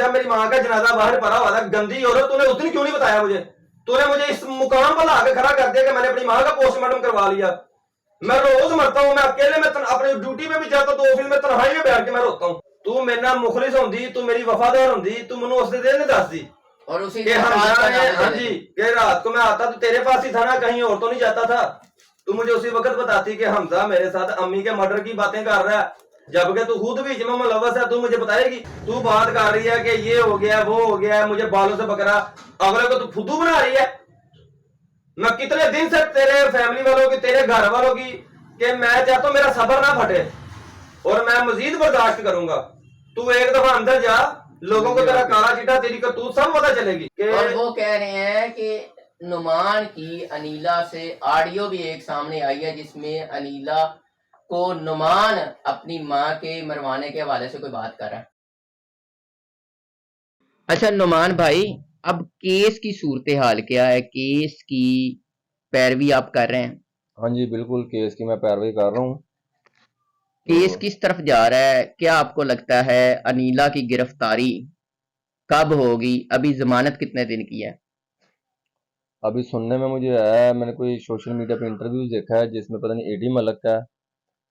जब मेरी माँ का जनाजा बाहर पड़ा हुआ था, गंदी औरत, तूने उस दिन क्यों नहीं बताया मुझे? तूने मुझे इस मुकाम पर लाकर खड़ा कर दिया कि मैंने अपनी माँ का पोस्टमार्टम करवा लिया। मैं रोज मरता हूँ, मैं अकेले में अपनी ड्यूटी में भी जाता हूँ तो ऑफिस में तन्हाई में बैठ के मैं रोता हूँ। तू मेरे नाल मुखलिस होंदी, तू मेरी वफादार होंदी, तू मैनू उस दिन नहीं दस दी और उसी कि हमजा ने, हाँ जी, कि रात को मैं आता तो तेरे पास ही था ना, कहीं और तो नहीं जाता था। तू मुझे उसी वक्त बताती कि हमजा मेरे साथ अम्मी के मर्डर की बातें कर रहा है, जबकि तू खुद भी जिम्मा मुलव्वस है। तू मुझे बताएगी, तू बात कर रही है कि ये हो गया वो हो गया, मुझे बालों से पकड़ा, अगले को तू फुद्दू बना रही है। मैं कितने दिन से तेरे फैमिली वालों की, तेरे घर वालों की, कि मैं चाहता हूं मेरा सब्र ना फटे और मैं मजीद बर्दाश्त करूंगा। तू एक दफा अंदर जा, लोगों को तेरा काला चिट्टा, तेरी करतूत सब पता चलेगी। और वो कह रहे हैं कि नुमान की अनीला से ऑडियो भी एक सामने आई है जिसमें अनीला को नुमान अपनी माँ के मरवाने के हवाले से कोई बात कर रहा है। अच्छा नुमान भाई, अब केस की सूरत हाल क्या है? केस की पैरवी आप कर रहे हैं? हाँ जी बिल्कुल, केस की मैं पैरवी कर रहा हूँ। केस किस तरफ जा रहा है? क्या आपको लगता है अनीला की गिरफ्तारी कब होगी? अभी जमानत कितने दिन की है? अभी सुनने में मुझे आया है, मैंने कोई सोशल मीडिया पे इंटरव्यू देखा है जिसमें पता नहीं एडी मलक का,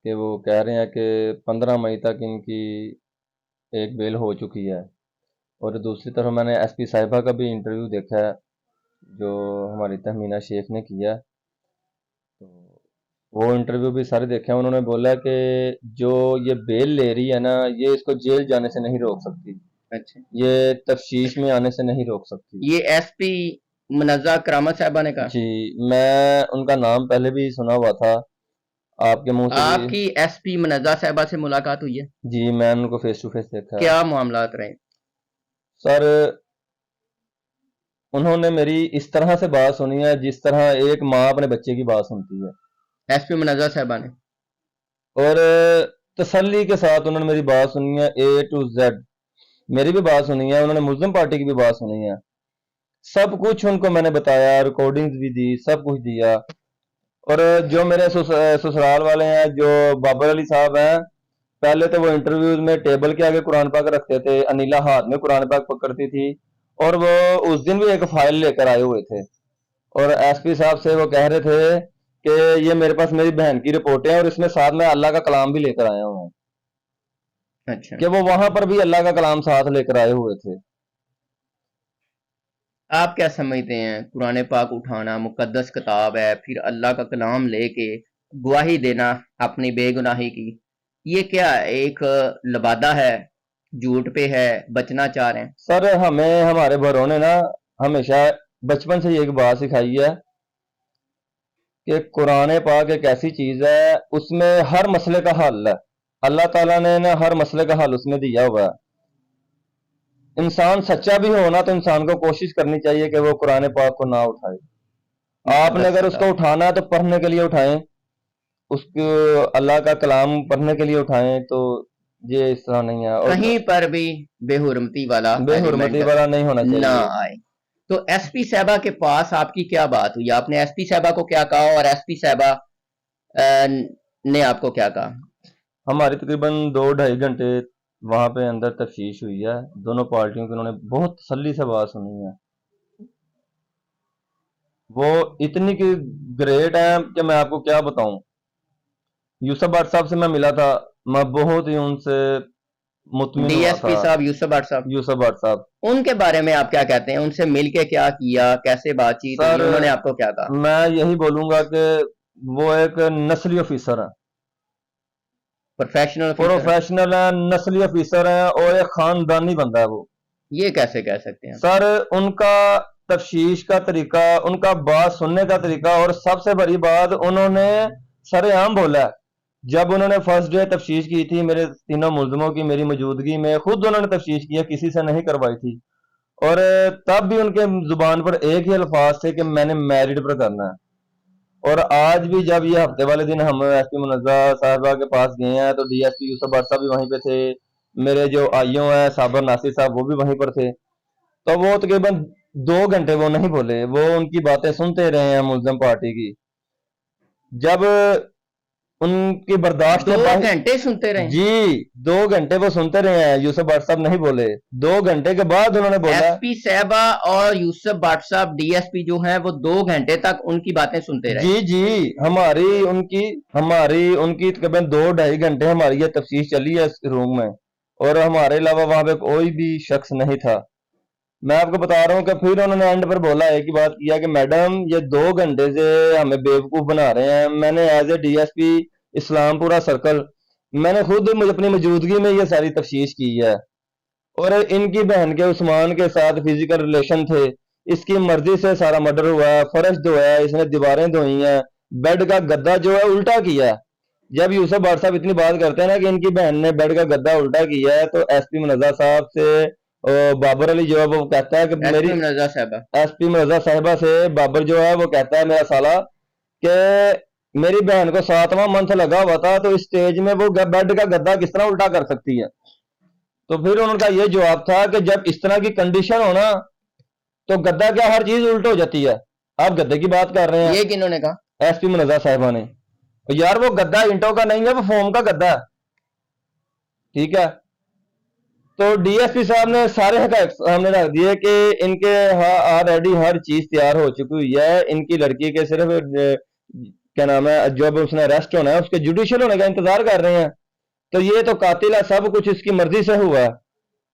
कि वो कह रहे हैं कि 15 मई तक इनकी एक बेल हो चुकी है। और दूसरी तरफ मैंने एसपी साहिबा का भी इंटरव्यू देखा है जो हमारी तहमीना शेख ने किया, तो वो इंटरव्यू भी सारे देखे हैं। उन्होंने बोला कि जो ये बेल ले रही है ना, ये इसको जेल जाने से नहीं रोक सकती। अच्छा, ये तफ्तीश में आने से नहीं रोक सकती। ये एसपी मुनज़्ज़ा करामत साहबा ने कहा? जी, मैं उनका नाम पहले भी सुना हुआ था, आपके मुंह से भी। आपकी एसपी मुनज़्ज़ा साहबा से मुलाकात हुई है? जी, मैं उनको फेस टू फेस देखा है। क्या मामलात रहे? सर, उन्होंने मेरी इस तरह से बात सुनी है जिस तरह एक माँ अपने बच्चे की बात सुनती है, एसपी मुनज़्ज़ा साहबा ने। और तसल्ली के साथ उन्होंने मेरी बात सुनी है, ए टू जेड मेरी भी बात सुनी है, उन्होंने मुस्लिम पार्टी की भी बात सुनी है। सब कुछ उनको मैंने बताया, रिकॉर्डिंग्स भी दी, सब कुछ दिया। और जो मेरे ससुराल वाले हैं, जो बाबर अली साहब हैं, पहले तो वो इंटरव्यूज में टेबल के आगे कुरान पाक रखते थे, अनीला हाथ में कुरान पाक पकड़ती थी, और वो उस दिन भी एक फाइल लेकर आए हुए थे। और एसपी साहब से वो कह रहे थे कि ये मेरे पास मेरी बहन की रिपोर्टें हैं और इसमें साथ में अल्लाह का कलाम भी लेकर आया हूँ। अच्छा, कि वो वहां पर भी अल्लाह का कलाम साथ लेकर आए हुए थे। आप क्या समझते हैं? कुरान पाक उठाना, मुकद्दस किताब है, फिर अल्लाह का कलाम लेके गवाही देना अपनी बेगुनाही की, ये क्या एक लबादा है, झूठ पे है, बचना चाह रहे हैं? सर, हमें हमारे बड़ों ने ना हमेशा बचपन से ये एक बात सिखाई है कि कुरान पाक एक ऐसी चीज है, उसमें हर मसले का हल है। अल्लाह ताला ने ना हर मसले का हल उसमें दिया हुआ है। इंसान सच्चा भी हो ना, तो इंसान को कोशिश करनी चाहिए कि वो कुरान पाक को ना उठाए। आपने अगर उसको उठाना है तो पढ़ने के लिए उठाएं, उसको अल्लाह का कलाम पढ़ने के लिए उठाएं, तो ये इस तरह नहीं है। और कहीं पर भी बेहुरमती वाला बेहुरमती वाला नहीं होना चाहिए ना आए। तो एसपी साहबा के पास आपकी क्या बात हुई? आपने एसपी साहबा को क्या कहा और एसपी साहबा ने आपको क्या कहा? हमारी तकरीबन 2-2.5 घंटे वहां पे अंदर तफ्तीश हुई है। दोनों पार्टियों की उन्होंने बहुत तसल्ली से बात सुनी है। वो इतनी की ग्रेट है कि मैं आपको क्या बताऊं। यूसुफ भट्ट साहब से मैं मिला था, मैं बहुत ही उनसे मुतमिन हुआ डीएसपी था। साहब यूसुफ भट्ट साहब, यूसुफ भट्ट साहब, उनके बारे में आप क्या कहते हैं? उनसे मिलके क्या किया, कैसे बातचीत हुई, सर उन्होंने आपको क्या कहा? मैं यही बोलूंगा कि वो एक नस्ली ऑफिसर है, प्रोफेशनल ऑफिसर? प्रोफेशनल है, नस्ली ऑफिसर है, और एक खानदानी बंदा है वो। ये कैसे कह सकते हैं? सर, उनका तफ्तीश का तरीका, उनका बात सुनने का तरीका, और सबसे बड़ी बात, उन्होंने सरेआम बोला। जब उन्होंने फर्स्ट डे तफ्तीश की थी, मेरे तीनों मुलजमों की मेरी मौजूदगी में खुद उन्होंने तफ्तीश किया, किसी से नहीं करवाई थी। और तब भी उनके जुबान पर एक ही अल्फाज थे कि मैंने मैरिड पर करना है। और आज भी जब ये हफ्ते वाले दिन हम एसपी मुनज़्ज़ा साहिबा के पास गए हैं, तो डीएसपी यूसुफ भट्ट साहब भी वहीं पे थे, मेरे जो आईओ हैं साबर नासिर साहब, वो भी वहीं पर थे। तो वो तकरीबन 2 घंटे वो नहीं बोले, वो उनकी बातें सुनते रहे हैं मुल्ज़िम पार्टी की। जब उनकी बर्दाश्त दो बाहर। घंटे सुनते रहे? जी 2 घंटे वो सुनते रहे हैं, यूसुफ भट्ट साहब नहीं बोले, 2 घंटे के बाद उन्होंने बोला। एसपी साहबा और यूसुफ भट्ट साहब डीएसपी जो हैं वो 2 घंटे तक उनकी बातें सुनते रहे? जी जी, हमारी उनकी तकरीबन 2-2.5 घंटे हमारी ये तफ्तीश चली है इस रूम में, और हमारे अलावा वहां पे कोई भी शख्स नहीं था। मैं आपको बता रहा हूँ कि फिर उन्होंने एंड पर बोला, एक ही बात किया कि मैडम ये 2 घंटे से हमें बेवकूफ बना रहे हैं। मैंने as a DSP Islampura circle, मैंने खुद अपनी मौजूदगी में ये सारी तफ्तीश की है, और इनकी बहन के उस्मान के साथ फिजिकल रिलेशन थे, इसकी मर्जी से सारा मर्डर हुआ है, फर्श धोया है, इसने दीवारें धोई हैं, बेड का गद्दा जो है उल्टा किया है। जब यूसुफ भट्ट साहब इतनी बात करते हैं ना कि इनकी बहन ने बेड का गद्दा उल्टा किया है, तो एसपी मुनज़्ज़ा साहब से बाबर अली जो है वो कहता है कि मेरी एसपी मुनज़्ज़ा साहबा, एसपी मुनज़्ज़ा साहिबा से बाबर जो है वो कहता है मेरा साला कि मेरी बहन को 7वां मंथ लगा हुआ था, तो इस स्टेज में वो बेड का गद्दा किस तरह उल्टा कर सकती है। तो फिर उनका ये जवाब था कि जब इस तरह की कंडीशन हो ना, तो गद्दा क्या हर चीज उल्ट हो जाती है। आप गद्दे की बात कर रहे हैं? ये किन्होंने कहा? एसपी मुनज़्ज़ा साहिबा ने। तो यार वो गद्दा इंटों का नहीं है, वो फोम का गद्दा है, ठीक है। तो डीएसपी साहब ने सारे हक़ाइक़ सामने रख दिए कि इनके ऑलरेडी हर चीज तैयार हो चुकी हुई है, इनकी लड़की के सिर्फ क्या नाम है, जब उसने अरेस्ट होना है उसके जुडिशियल होने का इंतजार कर रहे हैं। तो ये तो कातिल है, सब कुछ इसकी मर्जी से हुआ है,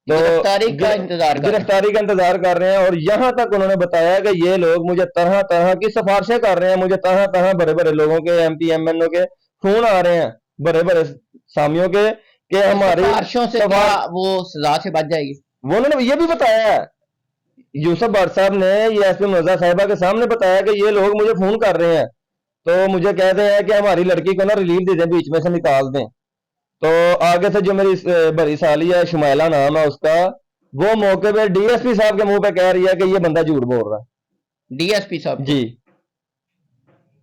तो गिरफ्तारी का इंतजार कर रहे हैं। और यहां तक उन्होंने बताया कि ये लोग मुझे तरह तरह की सिफारिशें कर रहे हैं, मुझे तरह तरह बड़े बड़े लोगों के एमपी एमएनओ के फोन आ रहे हैं, बड़े बड़े सामियों के, कि हमारी सिफारिशों से क्या वो सजा से बच जाएगी। वो उन्होंने ये भी बताया है, यूसुफ भट्ट साहब ने ये एसपी मुनज़्ज़ा साहिबा के सामने बताया कि ये लोग मुझे फोन कर रहे हैं, तो मुझे कहते हैं कि हमारी लड़की को ना रिलीफ दे दें, बीच में से निकाल दें। तो आगे से जो मेरी बड़ी साली है, शुमैला नाम है उसका, वो मौके पे डीएसपी साहब के मुंह पे कह रही है कि ये बंदा झूठ बोल रहा है। डीएसपी साहब जी,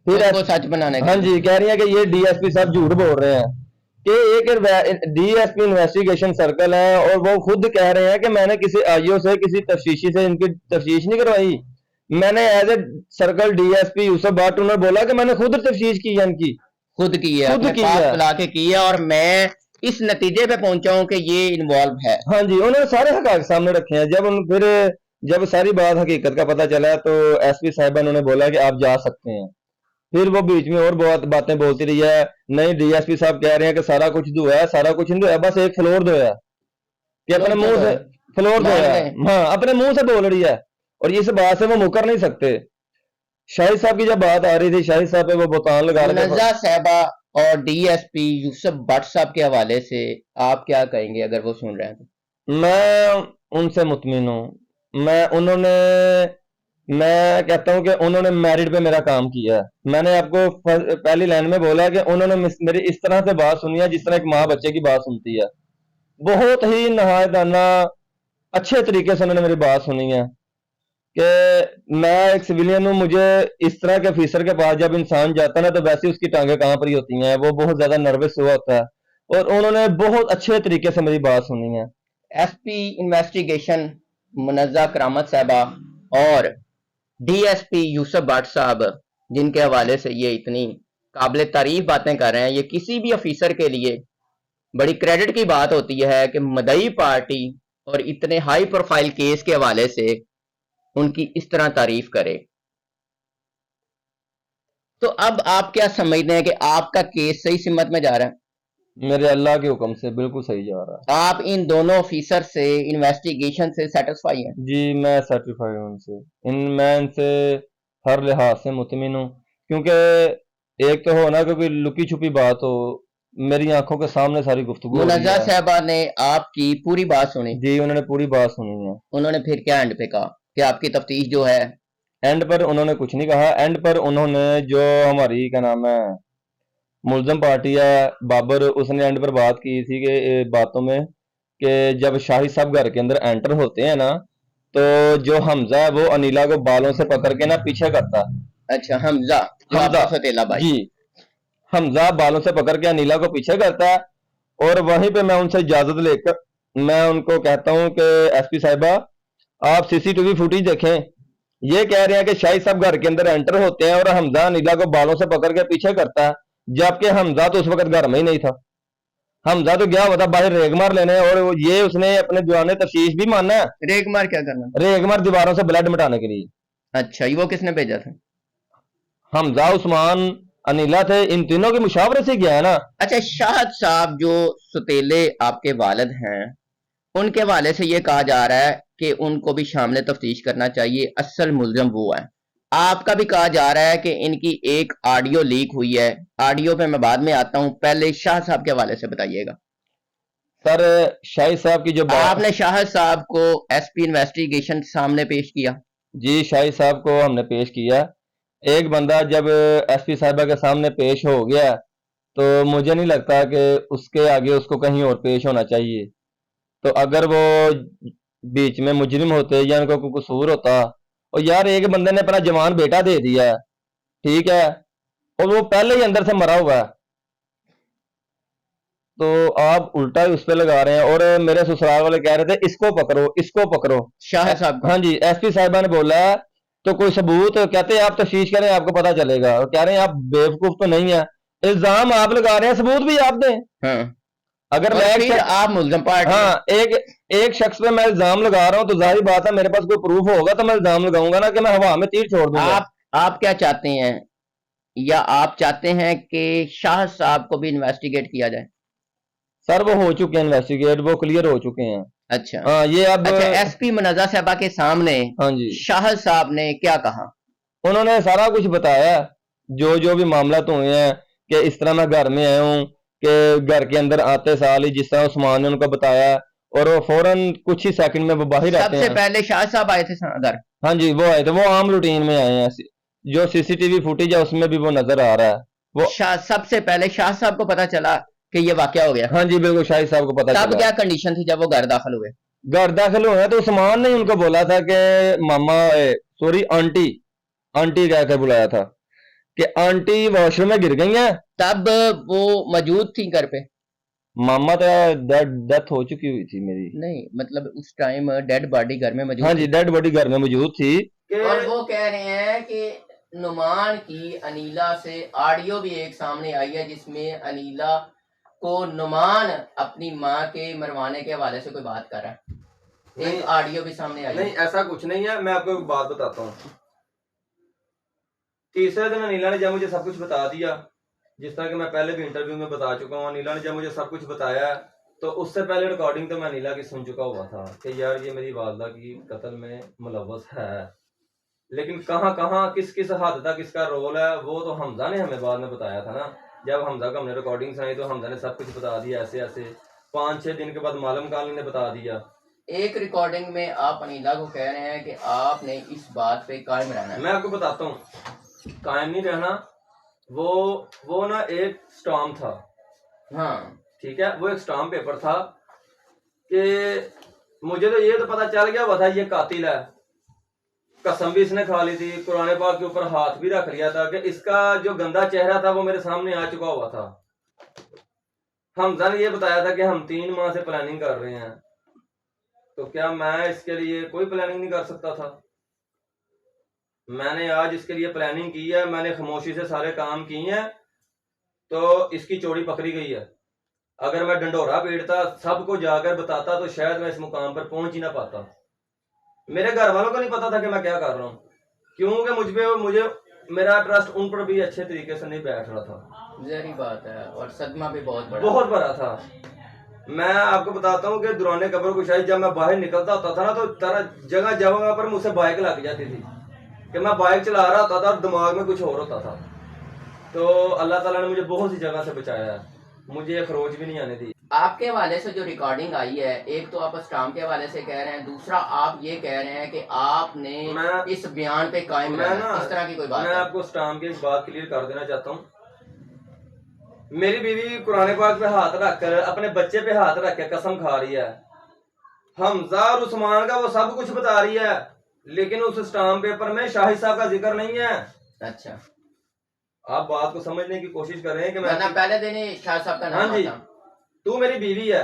फिर वो सच बनाने हाँ जी, कह रही है कि ये डीएसपी साहब झूठ बोल रहे हैं कि एक डीएसपी इन्वेस्टिगेशन सर्कल है, और वो खुद कह रहे हैं कि मैंने किसी आईओ से, किसी तफ्तीशी से इनकी तफ्तीश नहीं करवाई, मैंने as a circle DSP Yusuf Bhat, उन्होंने बोला कि मैंने खुद तफ्तीश की है, इनकी खुद की है, खुद की पास है, बुला के की है, और मैं इस नतीजे पे पहुंचा हूं कि ये इन्वॉल्व है। हाँ जी, उन्होंने सारे हक़ाइक़ सामने रखे हैं। जब सारी बात हकीकत का पता चला, तो एसपी साहिबा ने बोला कि आप जा सकते हैं। फिर वो बीच में और बहुत बातें बोलती रही है, नहीं डीएसपी साहब कह रहे हैं कि सारा कुछ धोया है, सारा कुछ नहीं धोया, बस एक फ्लोर धोया, कि अपने मुंह से फ्लोर धोया, हाँ अपने मुंह से बोल रही है, और इस बात से वो मुकर नहीं सकते। शाहिद साहब की जब बात आ रही थी, शाहिद साहब पे वो बोतान लगा रहे थे। मुनज़्ज़ा साहिबा और डीएसपी यूसुफ भट्ट साहब के हवाले से आप क्या कहेंगे अगर वो सुन रहे हैं तो? मैं उनसे मुतमिन हूँ। मैं कहता हूँ कि उन्होंने मेरिट पे मेरा काम किया है। मैंने आपको पहली लाइन में बोला कि उन्होंने मेरी इस तरह से बात सुनी है जिस तरह एक माँ बच्चे की बात सुनती है। बहुत ही नहायताना अच्छे तरीके से उन्होंने मेरी बात सुनी है कि मैं एक सिविलियन हूँ, मुझे इस तरह के ऑफिसर के पास जब इंसान जाता है ना, तो वैसे उसकी टांगें कहाँ पर ही होती हैं, वो बहुत ज्यादा नर्वस हुआ होता है, और उन्होंने बहुत अच्छे तरीके से मेरी बात सुनी है। एसपी इन्वेस्टिगेशन मुनज़्ज़ा करामत साहबा और डीएसपी यूसुफ भट्ट साहब, जिनके हवाले से ये इतनी काबिल तारीफ बातें कर रहे हैं, ये किसी भी ऑफिसर के लिए बड़ी क्रेडिट की बात होती है कि मदई पार्टी और इतने हाई प्रोफाइल केस के हवाले से उनकी इस तरह तारीफ करे। तो अब आप क्या समझते हैं कि आपका केस सही सिमत में जा रहा है? मेरे अल्लाह के हुक्म से बिल्कुल सही जा रहा है। आप इन दोनों ऑफिसर से, इन्वेस्टिगेशन से सेटिस्फाई हैं? जी मैं सर्टिफाई हूँ उनसे, मैं इनसे हर लिहाज से मुतमिन हूँ, क्योंकि एक तो हो ना, क्योंकि लुकी छुपी बात हो, मेरी आंखों के सामने सारी गुफ्तगू। मुनज़्ज़ा साहबा ने आपकी पूरी बात सुनी? जी उन्होंने पूरी बात सुनी है। उन्होंने फिर क्या एंड पे कहा कि आपकी तफ्तीश जो है? एंड पर उन्होंने कुछ नहीं कहा। एंड पर उन्होंने जो हमारी क्या नाम है मुल्ज़म पार्टी है बाबर, उसने एंड पर बात की थी कि बातों में कि जब शाहिद साहब घर के अंदर एंटर होते हैं ना, तो जो हमजा है वो अनिला को बालों से पकड़ के ना पीछे करता। अच्छा, हमजा फतेला भाई जी, हमजा बालों से पकड़ के अनिला को पीछे करता है, और वहीं पे मैं उनसे इजाजत लेकर मैं उनको कहता हूं कि एसपी साहिबा आप सीसीटीवी फुटेज देखें। ये कह रहे हैं कि शाहिद साहब घर के अंदर एंटर होते हैं और हमजा अनिला को बालों से पकड़ के पीछे करता है। जबकि हमजा तो उस वक्त घर में ही नहीं था। हमजा तो गया हुआ था बाहर रेगमार लेने, और ये उसने अपने जवान तफ्तीश भी माना है। रेगमार क्या करना? रेगमार दीवारों से ब्लड मिटाने के लिए। अच्छा, ये वो किसने भेजा था? हमजा, उस्मान, अनिला थे, इन तीनों के मुशावरे से गया है ना। अच्छा, शाहद साहब जो सुतेले आपके वालिद हैं, उनके हवाले से ये कहा जा रहा है कि उनको भी शामिल तफ्तीश करना चाहिए, असल मुलजम वो है। आपका भी कहा जा रहा है कि इनकी एक ऑडियो लीक हुई है। ऑडियो पे मैं बाद में आता हूं, पहले शाह साहब के हवाले से बताइएगा। सर, शाहिद साहब की जो बात, आपने शाहद साहब को एसपी इन्वेस्टिगेशन सामने पेश किया? जी, शाहिद साहब को हमने पेश किया। एक बंदा जब एसपी साहिबा के सामने पेश हो गया तो मुझे नहीं लगता कि उसके आगे उसको कहीं और पेश होना चाहिए। तो अगर वो बीच में मुजरिम होते या उनको कोई कसूर होता, और यार एक बंदे ने अपना जवान बेटा दे दिया, ठीक है, और वो पहले ही अंदर से मरा हुआ है, तो आप उल्टा ही उस पे लगा रहे हैं। और मेरे ससुराल वाले कह रहे थे इसको पकड़ो, इसको पकड़ो। शाह साहब को? हाँ जी, एसपी साहिबा ने बोला है तो कोई सबूत, कहते हैं आप तफ्तीश करें आपको पता चलेगा, और कह रहे हैं आप बेवकूफ तो नहीं है, इल्जाम आप लगा रहे हैं, सबूत भी आप दें। हाँ, अगर और मैं फिर आप मुलजम पार्टी? हाँ, एक शख्स पे मैं इल्जाम लगा रहा हूँ तो जाहिर बात है मेरे पास कोई प्रूफ होगा तो मैं इल्जाम लगाऊंगा ना, कि मैं हवा में तीर छोड़ दूंगा। आप क्या चाहते हैं, या आप चाहते हैं कि शाह साहब को भी इन्वेस्टिगेट किया जाए? सर, वो हो चुके हैं इन्वेस्टिगेट, वो क्लियर हो चुके हैं। अच्छा। हाँ, ये अब अच्छा, एसपी मुनज़्ज़ा साहबा के सामने हाँ जी, शाह साहब ने क्या कहा? उन्होंने सारा कुछ बताया, जो जो भी मामला तो हुए हैं, कि इस तरह मैं घर में आया हूँ, कि घर के अंदर आते साल ही जिस तरह उस्मान ने उनको बताया, और वो फौरन कुछ ही सेकंड में वो बाहर आते सबसे हैं। पहले शाह साहब आए थे घर? हाँ जी, वो आए थे, वो आम रूटीन में आए हैं, जो सीसीटीवी फुटेज है उसमें भी वो नजर आ रहा है वो। सबसे पहले शाह साहब को पता चला कि ये वाकया हो गया? हाँ जी, बिल्कुल, शाहिद साहब को पता तब चला। क्या कंडीशन थी जब वो घर दाखिल हुए? घर दाखिल हुए तो उस्मान ने उनको बोला था कि मामा, सॉरी आंटी, आंटी कह के बुलाया था कि आंटी वॉशरूम में गिर गई हैं। तब वो मौजूद थी घर पे? मामा तो डेथ हो चुकी हुई थी मेरी। नहीं, मतलब उस टाइम डेड बॉडी घर में मौजूद हाँ जी, थी? डेड बॉडी घर में मौजूद थी। और वो कह रहे हैं कि नुमान की अनीला से ऑडियो भी एक सामने आई है जिसमें अनीला को नुमान अपनी माँ के मरवाने के हवाले से कोई बात कर रहा है। एक ऑडियो भी सामने आई है। नहीं, ऐसा कुछ नहीं है। मैं आपको एक बात बताता हूँ। तीसरे दिन अनिला ने जब मुझे सब कुछ बता दिया, जिस तरह कि मैं पहले भी इंटरव्यू में बता चुका हूँ, अनिला ने जब मुझे सब कुछ बताया, तो उससे पहले रिकॉर्डिंग तो मैं अनिला की सुन चुका हुआ था कि यार ये मेरी वालदा की कत्ल में मुलव्वस है, लेकिन कहाँ कहाँ किस किस हद तक इसका रोल है वो तो हमजा ने हमें बाद में बताया था ना। जब हमजा को हमने रिकॉर्डिंग सुनाई तो हमजा ने सब कुछ बता दिया, ऐसे ऐसे 5-6 दिन के बाद मालूम काली ने बता दिया। एक रिकॉर्डिंग में आप अनीला को कह रहे हैं कि आपने इस बात पे कायम रहना है। मैं आपको बताता हूँ, कायम नहीं रहना। वो ना एक स्टॉम्प था। हाँ, ठीक है, वो एक स्टॉम्प पेपर था कि मुझे तो ये तो पता चल गया हुआ था ये कातिल है। कसम भी इसने खा ली थी, कुरान पाक के ऊपर हाथ भी रख लिया था कि इसका जो गंदा चेहरा था वो मेरे सामने आ चुका हुआ था। हमजा ने ये बताया था कि हम 3 माह से प्लानिंग कर रहे हैं, तो क्या मैं इसके लिए कोई प्लानिंग नहीं कर सकता था? मैंने आज इसके लिए प्लानिंग की है, मैंने खामोशी से सारे काम किए हैं, तो इसकी चोरी पकड़ी गई है। अगर मैं डंडोरा पीटता, सबको जाकर बताता, तो शायद मैं इस मुकाम पर पहुंच ही ना पाता। मेरे घर वालों को नहीं पता था कि मैं क्या कर रहा हूँ, क्योंकि मुझे मेरा ट्रस्ट उन पर भी अच्छे तरीके से नहीं बैठ रहा था। जहरी बात है, और सदमा भी बहुत बड़ा था। मैं आपको बताता हूँ कि दौरान कब्र कुशाई जब मैं बाहर निकलता होता था ना, तो जगह जगह पर मुझसे बाइक लग जाती थी कि मैं बाइक चला रहा होता था और दिमाग में कुछ और होता था। तो अल्लाह ताला ने मुझे बहुत सी जगह से बचाया है, मुझे ये खरोच भी नहीं आने दी। आपके हवाले से जो रिकॉर्डिंग आई है, एक तो आप स्टाम के हवाले से कह रहे हैं, दूसरा आप ये कह रहे हैं कि आपने इस बयान पे कायम रहना, इस तरह की कोई बात? मैं आपको स्टाम की एक बात क्लियर कर देना चाहता हूँ। मेरी बीवी कुरान पाक पे हाथ रखकर, अपने बच्चे पे हाथ रख के कसम खा रही है। हमजा और उस्मान का वो सब कुछ बता रही है, लेकिन उस स्टाम्प पेपर में शाहिद साहब का जिक्र नहीं है। अच्छा, आप बात को समझने की कोशिश कर रहे हैं कि मैं पहले दिन ही शाहिद साहब का नाम? हाँ जी, तू मेरी बीवी है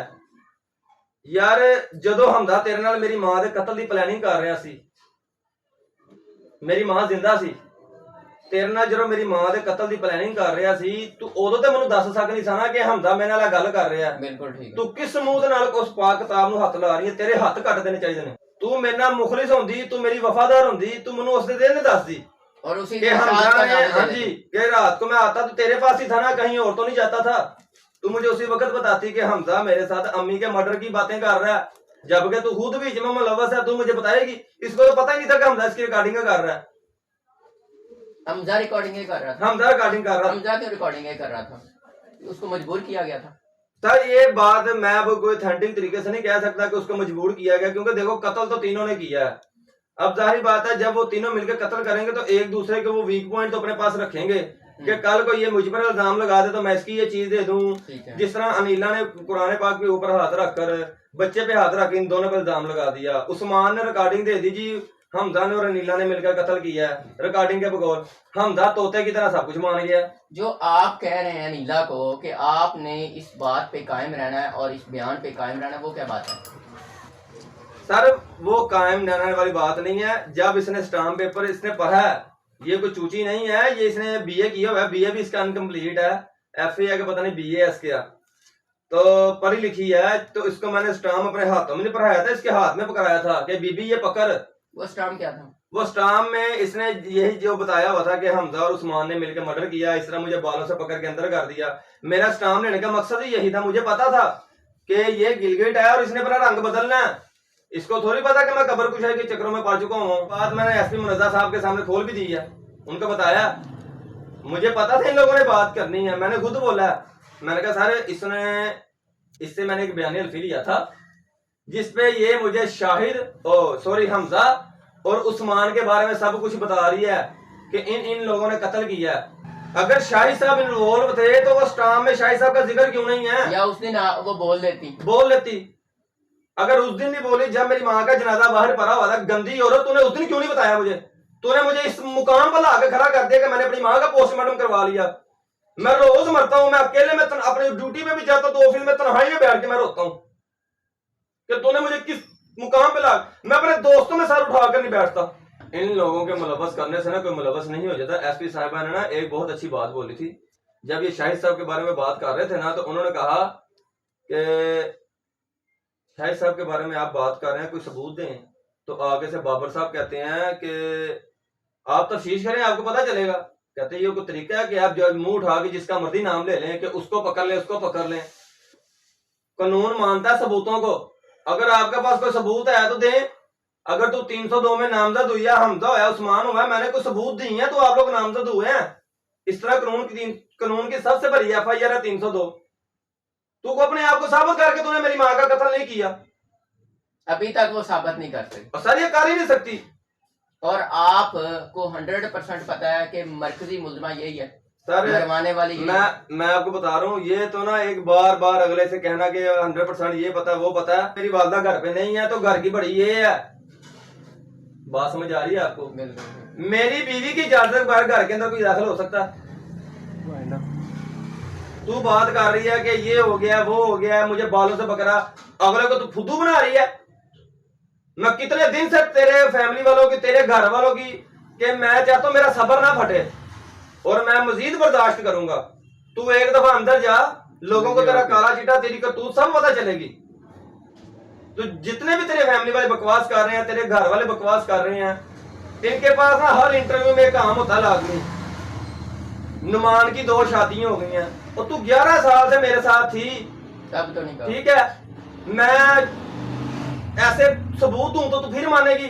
यार। जदों हमजा तेरे नाल मेरी मां दे कत्ल दी प्लानिंग कर रहा सी, मेरी मां जिंदा सी, ਤੇਰੇ ਨਾਲ ਜਦੋਂ ਮੇਰੀ ਮਾਂ ਦੇ ਕਤਲ ਦੀ ਪਲੈਨਿੰਗ ਕਰ ਰਿਹਾ ਸੀ ਤੂੰ ਉਦੋਂ ਤੇ ਮੈਨੂੰ ਦੱਸ ਸਕਦੀ ਸੀ ਨਾ ਕਿ ਹਮਜ਼ਾ ਮੇਰੇ ਨਾਲ ਗੱਲ ਕਰ ਰਿਹਾ। ਬਿਲਕੁਲ ਠੀਕ ਹੈ। ਤੂੰ ਕਿਸ ਮੂੰਹ ਦੇ ਨਾਲ ਉਸ ਪਾਕ ਕਿਤਾਬ ਨੂੰ ਹੱਥ ਲਾ ਰਹੀ ਹੈ? ਤੇਰੇ ਹੱਥ ਕੱਟ ਦੇਣੇ ਚਾਹੀਦੇ ਨੇ। ਤੂੰ ਮੇਰੇ ਨਾਲ ਮੁਖਲਿਸ ਹੁੰਦੀ, ਤੂੰ ਮੇਰੀ ਵਫादार ਹੁੰਦੀ, ਤੂੰ ਮੈਨੂੰ ਉਸ दिन ਦੱਸਦੀ और उसी कि के साथ हमजा का ने, नाम हाँ ले जी, लेते। कि रात को मैं आता तो तेरे पास ही था ना, कहीं और तो नहीं जाता था। तू मुझे उसी वक्त बताती कि हमजा मेरे साथ अम्मी के मर्डर की बातें कर रहा है, जबकि तू खुद भी इसमें मुलव्वस है। तू मुझे बताएगी? इसको तो पता ही नहीं था कि हमजा इसकी रिकॉर्डिंग कर रहा है। हमजा रिकॉर्डिंग कर रहा था। हमजा रिकॉर्डिंग कर रहा था। हमजा क्यों रिकॉर्डिंग कर रहा था? उसको मजबूर किया गया था। सर ये बात मैं अब कोई ऑथेंटिक तरीके से नहीं कह सकता कि उसको मजबूर किया गया, क्योंकि देखो कत्ल तो तीनों ने किया है। अब जाहिर बात है जब वो तीनों मिलकर कत्ल करेंगे तो एक दूसरे के वो वीक पॉइंट तो अपने पास रखेंगे कि कल को ये मुझ पर इल्जाम लगा दे तो मैं इसकी ये चीज दे दूं। ठीक है। जिस तरह अनीला ने कुरान पाक के ऊपर हाथ रखकर बच्चे पे हाथ रख इन दोनों पर इल्जाम लगा दिया। उस्मान ने रिकॉर्डिंग दे दी जी हमजा ने और अनीला ने मिलकर कत्ल किया है, रिकॉर्डिंग के बगौर। हमजा तोते की तरह सब कुछ मान गया। जो आप कह रहे हैं अनीला को कि आपने इस बात पे कायम रहना है और इस बयान पे कायम रहना है, वो क्या बात है? सर वो कायम रहने वाली बात नहीं है। जब इसने स्टाम्प पेपर इसने पढ़ा है, ये कोई चूची नहीं है, ये इसने बीए किया हुआ है, बीए भी इसका अनकम्प्लीट है, एफए का पता नहीं बीए एस क्या तो पढ़ी लिखी है। तो इसको मैंने स्टाम्प अपने हाथों में नहीं पकड़ाया था, इसके हाथ में पकड़ाया था कि बीबी ये पकड़। वो स्टाम्प क्या था? वो स्टाम्प में इसने यही जो बताया हुआ था कि हमजा और उस्मान ने मिलकर मर्डर किया, इस तरह मुझे बालों से पकड़ के अंदर कर दिया। मेरा स्टाम्प लेने का मकसद ही यही था। मुझे पता था कि ये गिलगिट है और इसने अपना रंग बदलना है। इसको थोड़ी पता कि मैं कब्र कुशाई के चक्रों में पड़ चुका हूँ। बात मैंने एसपी मुनज़्ज़ा साहब के सामने खोल भी दी है, उनको बताया। मुझे पता था इन लोगों ने बात करनी है, मैंने खुद बोला। मैंने कहा सर इससे मैंने एक बयानी हल्फी लिया था जिसपे ये मुझे हमजा और उस्मान के बारे में सब कुछ बता रही है कि इन लोगों ने कत्ल किया है। अगर शाहिद साहब इन्वॉल्व थे तो वो स्टाम्प में शाहिद साहब का जिक्र क्यों नहीं है? या उस दिन वो बोल लेती। अगर उस दिन नहीं बोली जब मेरी माँ का जनाजा बाहर पड़ा हुआ था, गंदी औरत, तूने उस दिन क्यों नहीं बताया मुझे? तूने मुझे इस मुकाम पर लाकर खड़ा कर दिया कि मैंने अपनी माँ का पोस्टमार्टम करवा लिया। मैं रोज मरता हूँ, मैं अकेले में अपनी ड्यूटी में भी जाता हूँ तो ऑफिस में तन्हाई में बैठ के मैं रोता हूँ कि तूने मुझे किस मुकाम पे ला। मैं अपने दोस्तों में सर उठाकर नहीं बैठता। इन लोगों के मुलव्वस करने से ना कोई मुलव्वस नहीं हो जाता। एसपी साहिबा ने ना एक बहुत अच्छी बात बोली थी जब ये शाहिद साहब के बारे में बात कर रहे थे ना, तो उन्होंने कहा कि शाहिद साहब के बारे में आप बात कर रहे हैं, कोई सबूत दें। तो आगे से बाबर साहब कहते हैं कि आप तफ्तीश करें, आपको पता चलेगा। कहते हैं ये कोई तरीका है कि आप जो मुंह उठा के जिसका मर्जी नाम ले लें कि उसको पकड़ लें, उसको पकड़ लें। कानून मानता है सबूतों को। अगर आपके पास कोई सबूत है तो दें। अगर तू 302 में नामजद हुई है, हमजा हुआ, उस्मान हुआ, मैंने कोई सबूत दी है तो आप लोग नामजद हुए हैं। इस तरह कानून की सबसे बड़ी FIR है 302। तू को अपने आप को साबित करके तूने मेरी माँ का कत्ल नहीं किया। अभी तक वो साबित नहीं कर सकती। सर ये कर ही नहीं सकती। और आपको 100% पता है कि मरकजी मुल्ज़िमा यही है, सर मरवाने वाली यही है। मैं आपको बता रहा हूँ, ये तो ना एक बार अगले से कहना कि 100% ये पता है वो पता है। मेरी वालदा घर पे नहीं है तो घर की बड़ी ये है। बात समझ आ रही है आपको? बिल्कुल। मेरी बीवी की इजाजत के बगैर घर के अंदर कोई दाखिल हो सकता है? तू बात कर रही है कि ये हो गया वो हो गया, मुझे बालों से पकड़ा, अगले को तू फुद्दू बना रही है। मैं कितने दिन से तेरे फैमिली वालों की, तेरे घर वालों की, कि मैं चाहता हूं मेरा सब्र ना फटे और मैं मजीद बर्दाश्त करूंगा। तू एक दफा अंदर जा, लोगों को तेरा काला चिट्टा, तेरी करतूत सब पता चलेगी। तो जितने भी तेरे फैमिली वाले बकवास कर रहे हैं, तेरे घर वाले बकवास कर रहे हैं, इनके पास ना हर इंटरव्यू में काम होता है लाजमी। नुमान की 2 शादियां हो गई हैं और तू 11 साल से मेरे साथ थी। तब तो नहीं कहा। ठीक है, मैं ऐसे सबूत दूं तो तू फिर मानेगी?